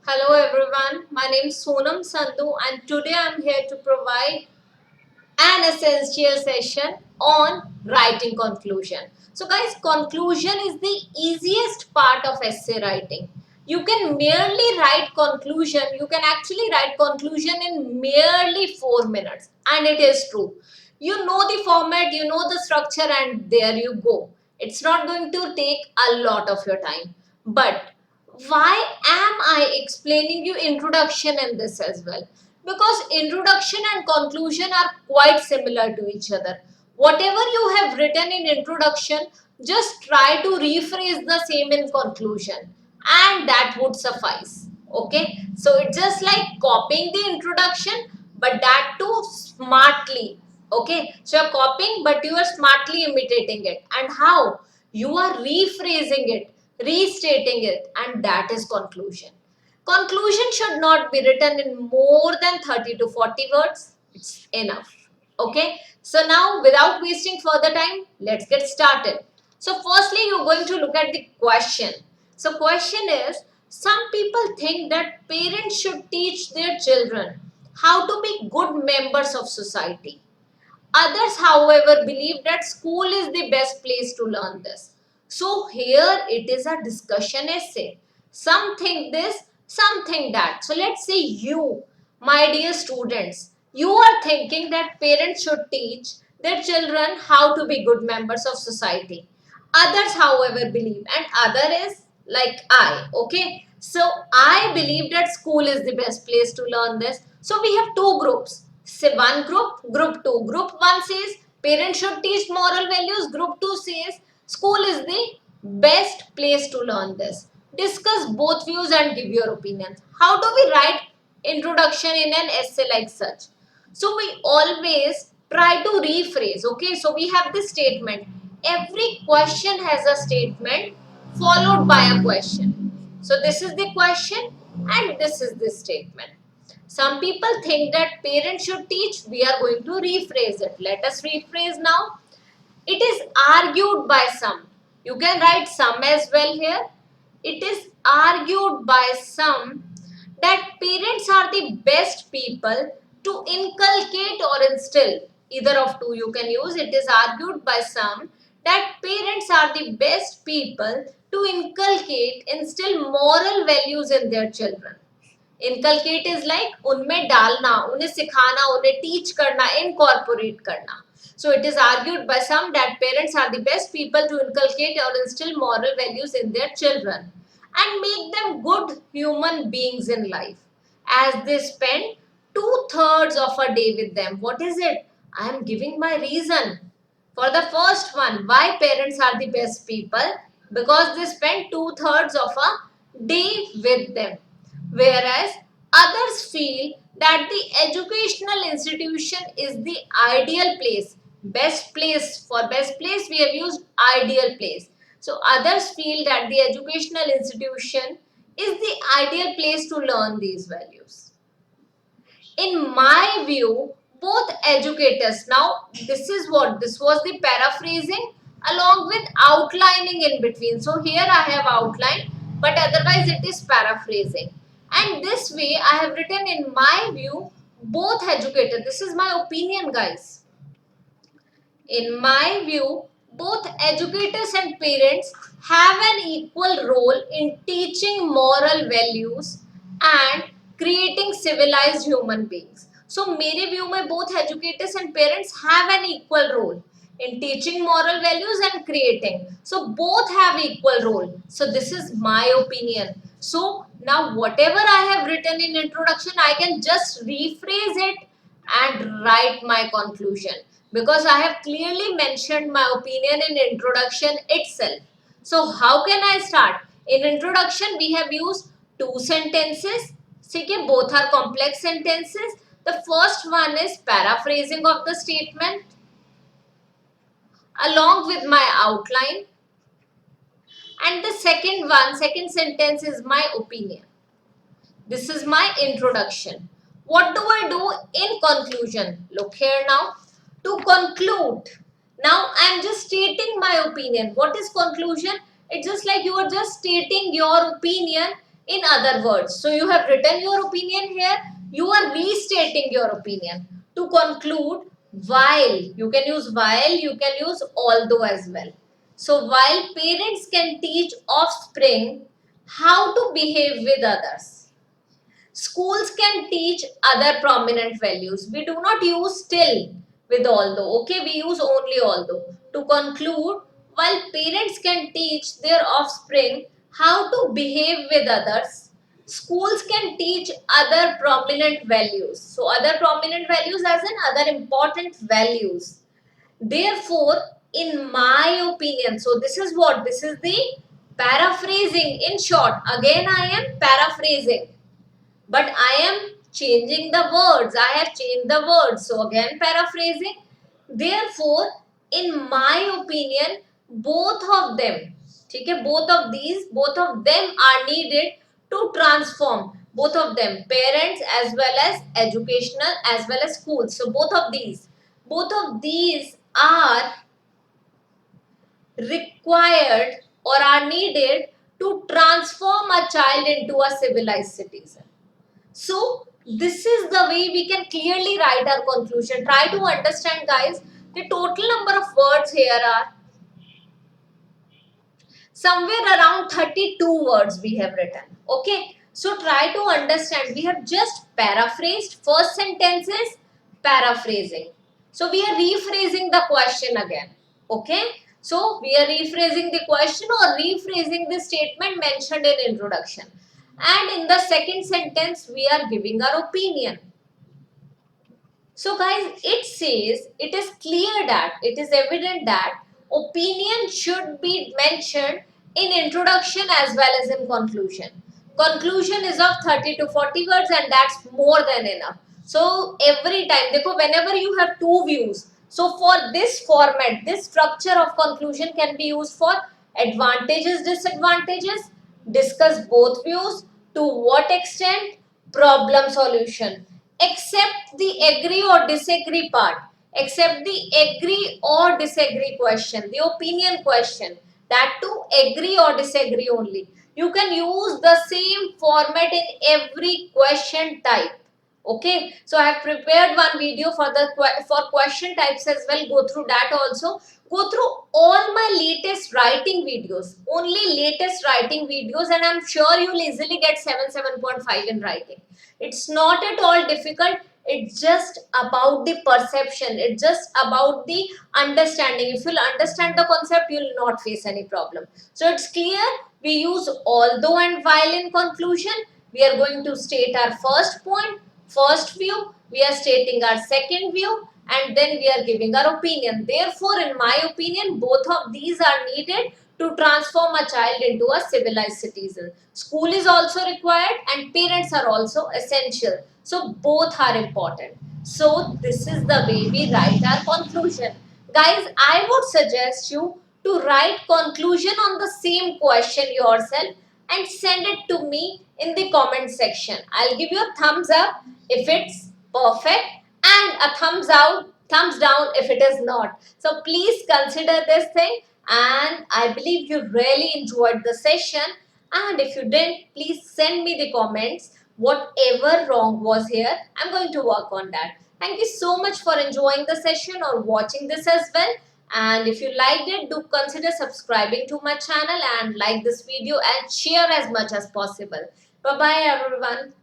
Hello everyone, my name is Sonam Sandhu and today I am here to provide an essential session on writing conclusion. So guys, conclusion is the easiest part of essay writing. You can merely write conclusion, you can actually write conclusion in merely 4 minutes, and it is true. You know the format, you know the structure, and there you go. It's not going to take a lot of your time. But why am I explaining you introduction in this as well? Because introduction and conclusion are quite similar to each other. Whatever you have written in introduction, just try to rephrase the same in conclusion, and that would suffice. Okay, so it's just like copying the introduction, but that too smartly. Okay, so you're copying, but you are smartly imitating it. And how? You are rephrasing it, restating it, and that is conclusion. Conclusion should not be written in more than 30 to 40 words. It's enough. Okay. So now without wasting further time, let's get started. So firstly, you're going to look at the question. So question is, some people think that parents should teach their children how to be good members of society. Others, however, believe that school is the best place to learn this. So here it is a discussion essay. Some think this, some think that. So let's say you, my dear students, you are thinking that parents should teach their children how to be good members of society. Others, however, believe, and other is like I, okay? So I believe that school is the best place to learn this. So we have two groups. Say one group, group two. Group one says parents should teach moral values. Group two says school is the best place to learn this. Discuss both views and give your opinions. How do we write introduction in an essay like such? So we always try to rephrase. Okay, so we have this statement. Every question has a statement followed by a question. So this is the question and this is the statement. Some people think that parents should teach. We are going to rephrase it. Let us rephrase now. It is argued by some. You can write some as well here. It is argued by some that parents are the best people to inculcate or instill. Either of two you can use. It is argued by some that parents are the best people to inculcate, instill moral values in their children. Inculcate is like उनमें डालना, उन्हें सिखाना, उन्हें teach करना, incorporate करना. So it is argued by some that parents are the best people to inculcate or instill moral values in their children and make them good human beings in life as they spend two-thirds of a day with them. What is it? I am giving my reason. For the first one, why parents are the best people? Because they spend two-thirds of a day with them. Whereas others feel that the educational institution is the ideal place. Best place, for best place we have used ideal place. So others feel that the educational institution is the ideal place to learn these values. In my view, both educators, now this was the paraphrasing along with outlining in between. So here I have outlined, but otherwise it is paraphrasing. And this way I have written, in my view, both educators, this is my opinion guys. In my view, both educators and parents have an equal role in teaching moral values and creating civilized human beings. So, मेरे view में both educators and parents have an equal role in teaching moral values and creating. So, both have equal role. So, this is my opinion. So, now whatever I have written in introduction, I can just rephrase it and write my conclusion because I have clearly mentioned my opinion in introduction itself. So how can I start? In introduction we have used two sentences. Okay, both are complex sentences. The first one is paraphrasing of the statement along with my outline, and the second sentence is my opinion. This is my introduction. What do I do in conclusion? Look here now. To conclude, now I am just stating my opinion. What is conclusion? It's just like you are just stating your opinion in other words. So you have written your opinion here, you are restating your opinion. To conclude, while, you can use while, you can use although as well. So while parents can teach offspring how to behave with others, schools can teach other prominent values. We do not use still with although, okay? We use only although. To conclude, while parents can teach their offspring how to behave with others, schools can teach other prominent values. So, other prominent values as in other important values. Therefore, in my opinion, so this is what? This is the paraphrasing. In short, again I am paraphrasing, but I am changing the words. I have changed the words. So again paraphrasing. Therefore, in my opinion, both of them, okay, both of them are needed to transform. Both of them, parents as well as educational as well as schools. So both of these are required or are needed to transform a child into a civilized citizen. So this is the way we can clearly write our conclusion. Try to understand, guys. The total number of words here are somewhere around 32 words we have written. Okay. So try to understand. We have just paraphrased. First sentence is paraphrasing. So we are rephrasing the question again. Okay. So we are rephrasing the question or rephrasing the statement mentioned in introduction. And in the second sentence, we are giving our opinion. So guys, it says, it is clear that, it is evident that opinion should be mentioned in introduction as well as in conclusion. Conclusion is of 30 to 40 words and that's more than enough. So every time, whenever you have two views, so for this format, this structure of conclusion can be used for advantages, disadvantages, discuss both views, to what extent, problem solution, except the agree or disagree part, except the agree or disagree question, the opinion question, that to agree or disagree only. You can use the same format in every question type. Okay, so I have prepared one video for the for question types as well. Go through that also. Go through all my latest writing videos, only latest writing videos, and I'm sure you'll easily get 7.5 in writing. It's not at all difficult. It's just about the perception. It's just about the understanding. If you'll understand the concept, you'll not face any problem. So it's clear. We use although and while in conclusion. We are going to state our first point, first view. We are stating our second view, and then we are giving our opinion. Therefore, in my opinion, both of these are needed to transform a child into a civilized citizen. School is also required and parents are also essential. So both are important. So this is the way we write our conclusion. Guys, I would suggest you to write conclusion on the same question yourself and send it to me in the comment section. I'll give you a thumbs up if it's perfect and a thumbs down if it is not. So please consider this thing, and I believe you really enjoyed the session, and if you didn't, please send me the comments. Whatever wrong was here, I'm going to work on that. Thank you so much for enjoying the session or watching this as well. And if you liked it, do consider subscribing to my channel and like this video and share as much as possible. Bye bye everyone.